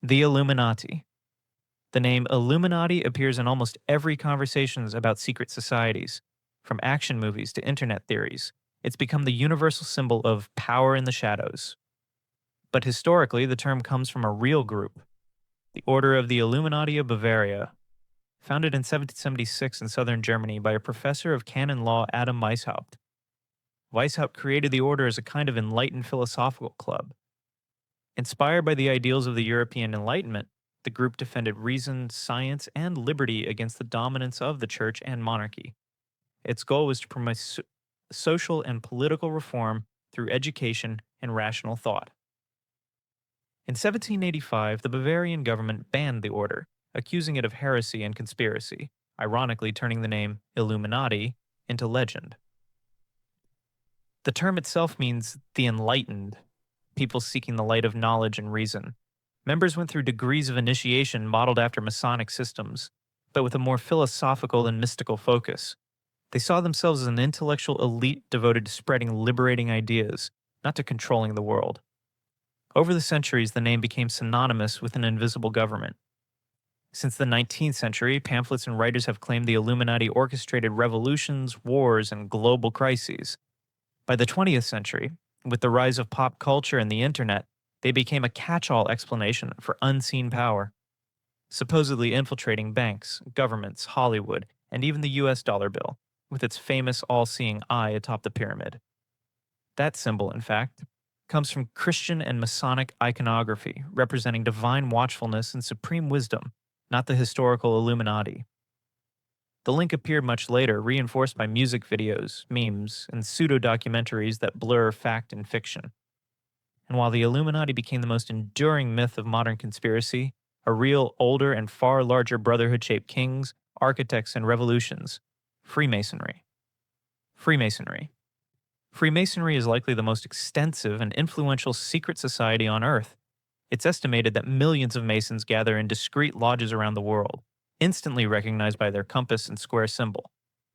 The Illuminati. The name Illuminati appears in almost every conversations about secret societies, from action movies to internet theories. It's become the universal symbol of power in the shadows. But historically, the term comes from a real group, the Order of the Illuminati of Bavaria, founded in 1776 in southern Germany by a professor of canon law Adam Weishaupt. Weishaupt created the order as a kind of enlightened philosophical club. Inspired by the ideals of the European Enlightenment, the group defended reason, science, and liberty against the dominance of the church and monarchy. Its goal was to promote social and political reform through education and rational thought. In 1785, the Bavarian government banned the order, accusing it of heresy and conspiracy, ironically turning the name Illuminati into legend. The term itself means the enlightened, people seeking the light of knowledge and reason. Members went through degrees of initiation modeled after Masonic systems, but with a more philosophical and mystical focus. They saw themselves as an intellectual elite devoted to spreading liberating ideas, not to controlling the world. Over the centuries, the name became synonymous with an invisible government. Since the 19th century, pamphlets and writers have claimed the Illuminati orchestrated revolutions, wars, and global crises. By the 20th century, with the rise of pop culture and the internet, they became a catch-all explanation for unseen power, supposedly infiltrating banks, governments, Hollywood, and even the US dollar bill, with its famous all-seeing eye atop the pyramid. That symbol, in fact, comes from Christian and Masonic iconography, representing divine watchfulness and supreme wisdom, not the historical Illuminati. The link appeared much later, reinforced by music videos, memes, and pseudo-documentaries that blur fact and fiction. And while the Illuminati became the most enduring myth of modern conspiracy, a real, older, and far larger brotherhood shaped kings, architects, and revolutions, Freemasonry. Freemasonry. Freemasonry is likely the most extensive and influential secret society on Earth. It's estimated that millions of Masons gather in discreet lodges around the world, instantly recognized by their compass and square symbol.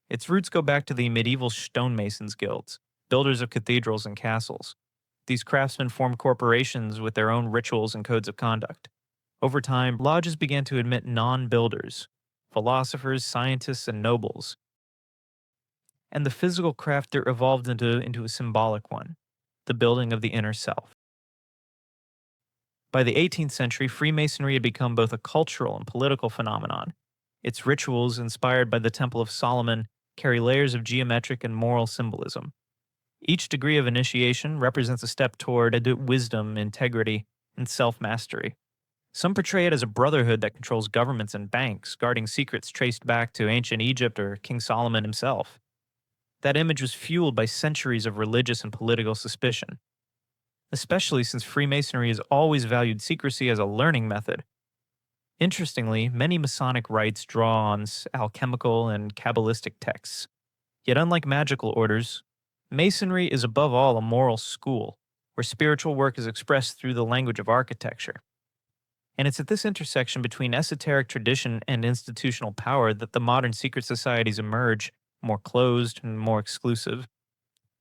Its roots go back to the medieval stonemasons guilds, builders of cathedrals and castles. These craftsmen formed corporations with their own rituals and codes of conduct. Over time, lodges began to admit non-builders, philosophers, scientists, and nobles. And the physical craft there evolved into a symbolic one, the building of the inner self. By the 18th century, Freemasonry had become both a cultural and political phenomenon. Its rituals, inspired by the Temple of Solomon, carry layers of geometric and moral symbolism. Each degree of initiation represents a step toward wisdom, integrity, and self-mastery. Some portray it as a brotherhood that controls governments and banks, guarding secrets traced back to ancient Egypt or King Solomon himself. That image was fueled by centuries of religious and political suspicion, especially since Freemasonry has always valued secrecy as a learning method. Interestingly, many Masonic rites draw on alchemical and Kabbalistic texts. Yet unlike magical orders, Masonry is above all a moral school, where spiritual work is expressed through the language of architecture. And it's at this intersection between esoteric tradition and institutional power that the modern secret societies emerge, more closed and more exclusive.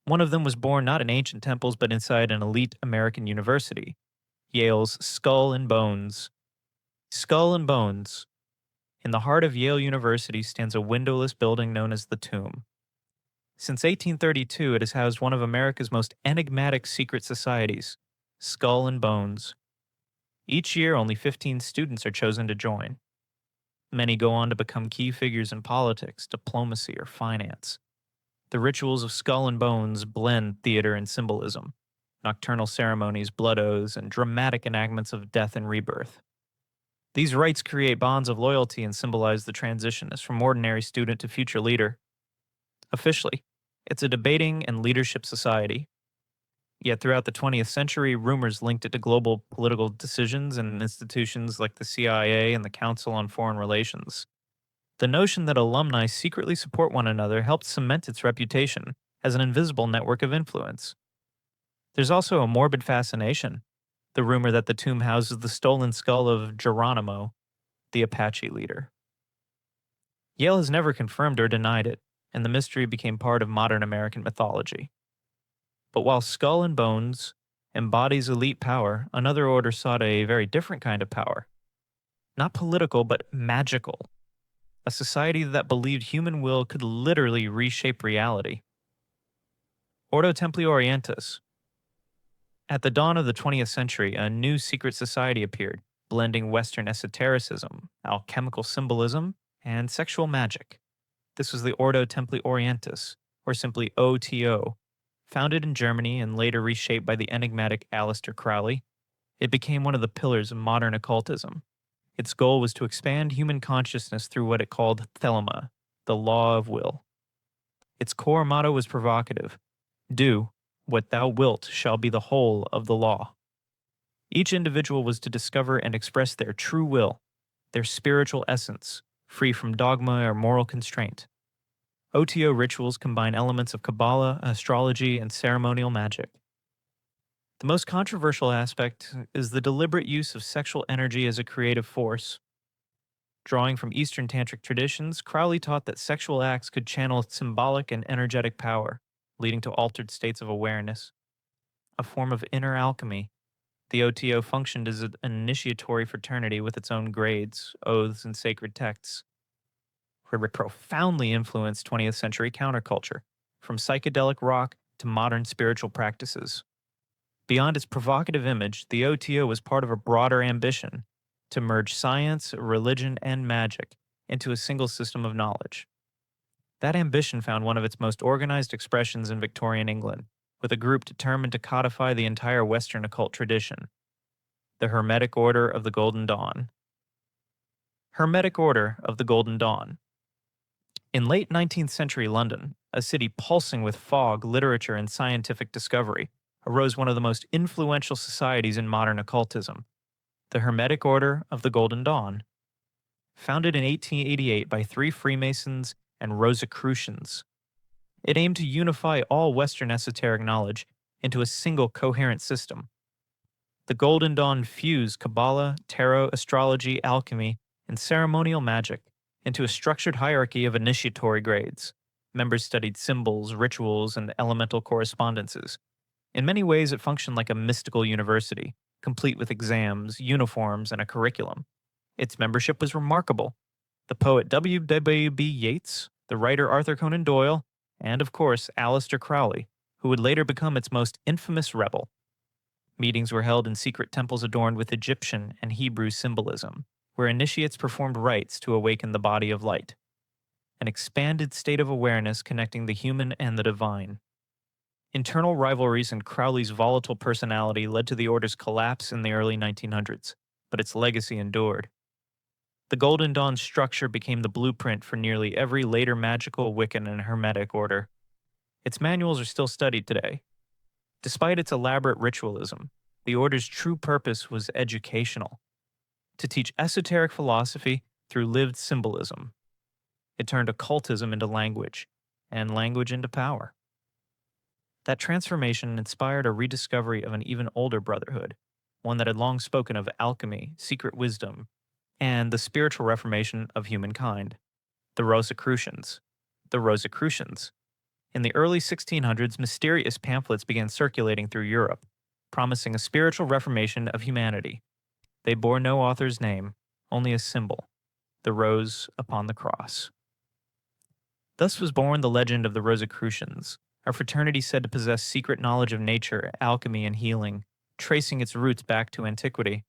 One of them was born not in ancient temples but inside an elite American university, Yale's Skull and Bones. Skull and Bones. In the heart of Yale University stands a windowless building known as the Tomb. Since 1832, it has housed one of America's most enigmatic secret societies, Skull and Bones. Each year, only 15 students are chosen to join. Many go on to become key figures in politics, diplomacy, or finance. The rituals of Skull and Bones blend theater and symbolism, nocturnal ceremonies, blood oaths, and dramatic enactments of death and rebirth. These rites create bonds of loyalty and symbolize the transition as from ordinary student to future leader. Officially, it's a debating and leadership society. Yet throughout the 20th century, rumors linked it to global political decisions and institutions like the CIA and the Council on Foreign Relations. The notion that alumni secretly support one another helped cement its reputation as an invisible network of influence. There's also a morbid fascination, the rumor that the tomb houses the stolen skull of Geronimo, the Apache leader. Yale has never confirmed or denied it, and the mystery became part of modern American mythology. But while Skull and Bones embodies elite power, another order sought a very different kind of power. Not political, but magical. A society that believed human will could literally reshape reality. Ordo Templi Orientis. At the dawn of the 20th century, a new secret society appeared, blending Western esotericism, alchemical symbolism, and sexual magic. This was the Ordo Templi Orientis, or simply OTO. Founded in Germany and later reshaped by the enigmatic Aleister Crowley, it became one of the pillars of modern occultism. Its goal was to expand human consciousness through what it called thelema, the law of will. Its core motto was provocative: do what thou wilt shall be the whole of the law. Each individual was to discover and express their true will, their spiritual essence, free from dogma or moral constraint. OTO rituals combine elements of Kabbalah, astrology, and ceremonial magic. The most controversial aspect is the deliberate use of sexual energy as a creative force. Drawing from Eastern Tantric traditions, Crowley taught that sexual acts could channel symbolic and energetic power, leading to altered states of awareness. A form of inner alchemy, the OTO functioned as an initiatory fraternity with its own grades, oaths, and sacred texts, where it profoundly influenced 20th century counterculture, from psychedelic rock to modern spiritual practices. Beyond its provocative image, the OTO was part of a broader ambition to merge science, religion, and magic into a single system of knowledge. That ambition found one of its most organized expressions in Victorian England, with a group determined to codify the entire Western occult tradition, the Hermetic Order of the Golden Dawn. Hermetic Order of the Golden Dawn. In late 19th century London, a city pulsing with fog, literature, and scientific discovery, arose one of the most influential societies in modern occultism, the Hermetic Order of the Golden Dawn. Founded in 1888 by 3 Freemasons and Rosicrucians, it aimed to unify all Western esoteric knowledge into a single coherent system. The Golden Dawn fused Kabbalah, tarot, astrology, alchemy, and ceremonial magic into a structured hierarchy of initiatory grades. Members studied symbols, rituals, and elemental correspondences. In many ways, it functioned like a mystical university, complete with exams, uniforms, and a curriculum. Its membership was remarkable. The poet W.W.B. Yeats, the writer Arthur Conan Doyle, and, of course, Aleister Crowley, who would later become its most infamous rebel. Meetings were held in secret temples adorned with Egyptian and Hebrew symbolism, where initiates performed rites to awaken the body of light, an expanded state of awareness connecting the human and the divine. Internal rivalries and Crowley's volatile personality led to the order's collapse in the early 1900s, but its legacy endured. The Golden Dawn structure became the blueprint for nearly every later magical, Wiccan, and Hermetic order. Its manuals are still studied today. Despite its elaborate ritualism, the order's true purpose was educational, to teach esoteric philosophy through lived symbolism. It turned occultism into language, and language into power. That transformation inspired a rediscovery of an even older brotherhood, one that had long spoken of alchemy, secret wisdom, and the spiritual reformation of humankind, the Rosicrucians. The Rosicrucians. In the early 1600s, mysterious pamphlets began circulating through Europe, promising a spiritual reformation of humanity. They bore no author's name, only a symbol, the rose upon the cross. Thus was born the legend of the Rosicrucians, a fraternity said to possess secret knowledge of nature, alchemy, and healing, tracing its roots back to antiquity.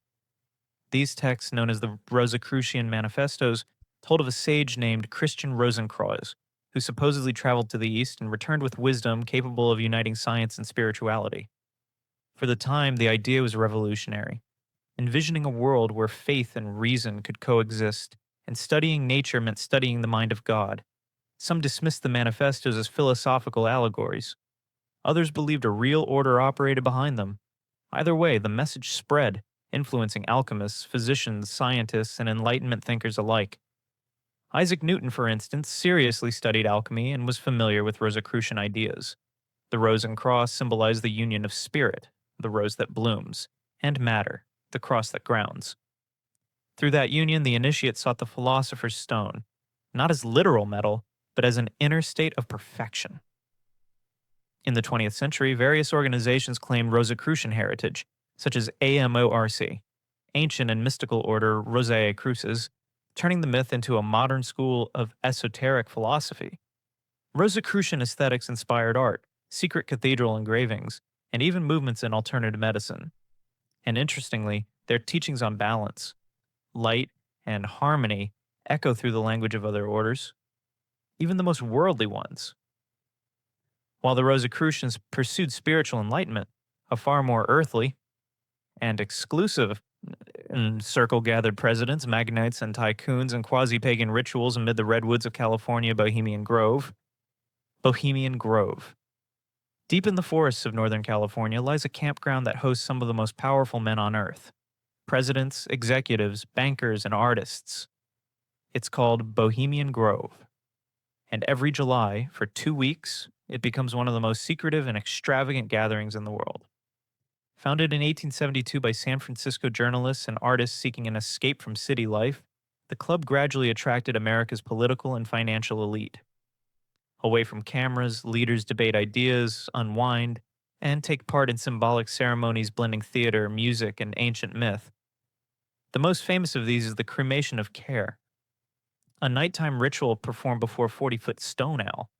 These texts, known as the Rosicrucian Manifestos, told of a sage named Christian Rosenkreuz, who supposedly traveled to the East and returned with wisdom capable of uniting science and spirituality. For the time, the idea was revolutionary, envisioning a world where faith and reason could coexist, and studying nature meant studying the mind of God. Some dismissed the manifestos as philosophical allegories. Others believed a real order operated behind them. Either way, the message spread, influencing alchemists, physicians, scientists, and Enlightenment thinkers alike. Isaac Newton, for instance, seriously studied alchemy and was familiar with Rosicrucian ideas. The rose and cross symbolize the union of spirit, the rose that blooms, and matter, the cross that grounds. Through that union, the initiate sought the philosopher's stone, not as literal metal, but as an inner state of perfection. In the 20th century, various organizations claimed Rosicrucian heritage, such as AMORC, Ancient and Mystical Order Rosicrucians, turning the myth into a modern school of esoteric philosophy. Rosicrucian aesthetics inspired art, secret cathedral engravings, and even movements in alternative medicine. And interestingly, their teachings on balance, light, and harmony echo through the language of other orders, even the most worldly ones. While the Rosicrucians pursued spiritual enlightenment, a far more earthly and exclusive circle gathered presidents, magnates, and tycoons and quasi-pagan rituals amid the redwoods of California Bohemian Grove. Bohemian Grove. Deep in the forests of Northern California lies a campground that hosts some of the most powerful men on Earth. Presidents, executives, bankers, and artists. It's called Bohemian Grove. And every July, for 2 weeks, it becomes one of the most secretive and extravagant gatherings in the world. Founded in 1872 by San Francisco journalists and artists seeking an escape from city life, the club gradually attracted America's political and financial elite. Away from cameras, leaders debate ideas, unwind, and take part in symbolic ceremonies blending theater, music, and ancient myth. The most famous of these is the cremation of care, a nighttime ritual performed before a 40-foot stone owl.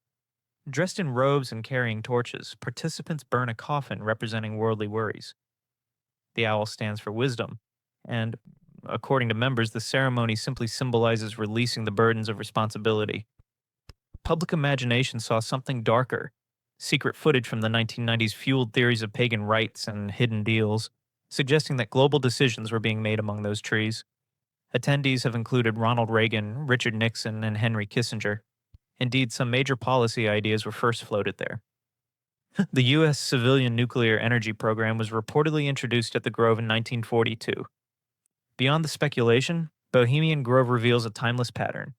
Dressed in robes and carrying torches, participants burn a coffin representing worldly worries. The owl stands for wisdom, and, according to members, the ceremony simply symbolizes releasing the burdens of responsibility. Public imagination saw something darker. Secret footage from the 1990s fueled theories of pagan rites and hidden deals, suggesting that global decisions were being made among those trees. Attendees have included Ronald Reagan, Richard Nixon, and Henry Kissinger. Indeed, some major policy ideas were first floated there. The U.S. civilian nuclear energy program was reportedly introduced at the Grove in 1942. Beyond the speculation, Bohemian Grove reveals a timeless pattern.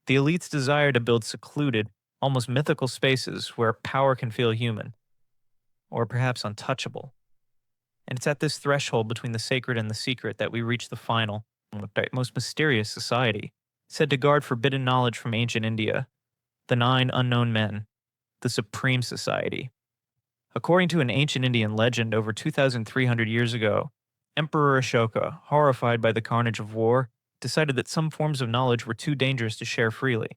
The elite's desire to build secluded, almost mythical spaces where power can feel human, or perhaps untouchable. And it's at this threshold between the sacred and the secret that we reach the final, most mysterious society, said to guard forbidden knowledge from ancient India, the 9 unknown men, the Supreme Society. According to an ancient Indian legend over 2,300 years ago, Emperor Ashoka, horrified by the carnage of war, decided that some forms of knowledge were too dangerous to share freely.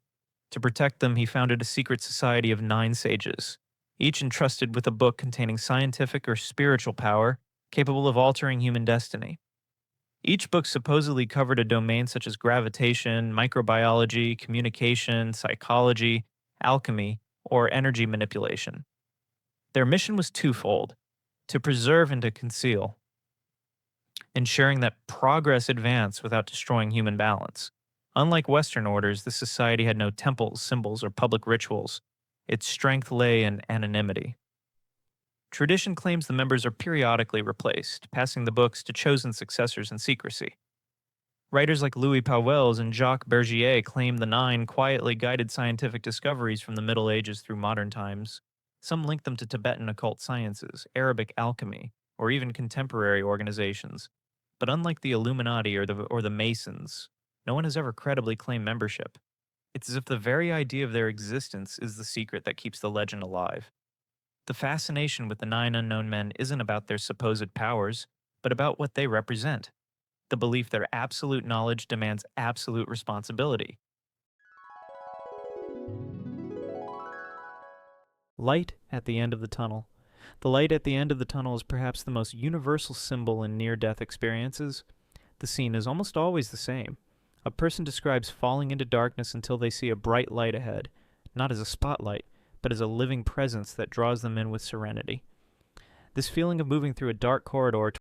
To protect them, he founded a secret society of 9 sages, each entrusted with a book containing scientific or spiritual power capable of altering human destiny. Each book supposedly covered a domain such as gravitation, microbiology, communication, psychology, alchemy, or energy manipulation. Their mission was twofold: to preserve and to conceal, ensuring that progress advanced without destroying human balance. Unlike Western orders, the society had no temples, symbols, or public rituals. Its strength lay in anonymity. Tradition claims the members are periodically replaced, passing the books to chosen successors in secrecy. Writers like Louis Pauwels and Jacques Bergier claim the 9 quietly guided scientific discoveries from the Middle Ages through modern times. Some link them to Tibetan occult sciences, Arabic alchemy, or even contemporary organizations. But unlike the Illuminati or the Masons, no one has ever credibly claimed membership. It's as if the very idea of their existence is the secret that keeps the legend alive. The fascination with the 9 unknown men isn't about their supposed powers, but about what they represent. The belief that absolute knowledge demands absolute responsibility. Light at the end of the tunnel. The light at the end of the tunnel is perhaps the most universal symbol in near-death experiences. The scene is almost always the same. A person describes falling into darkness until they see a bright light ahead, not as a spotlight, but as a living presence that draws them in with serenity. This feeling of moving through a dark corridor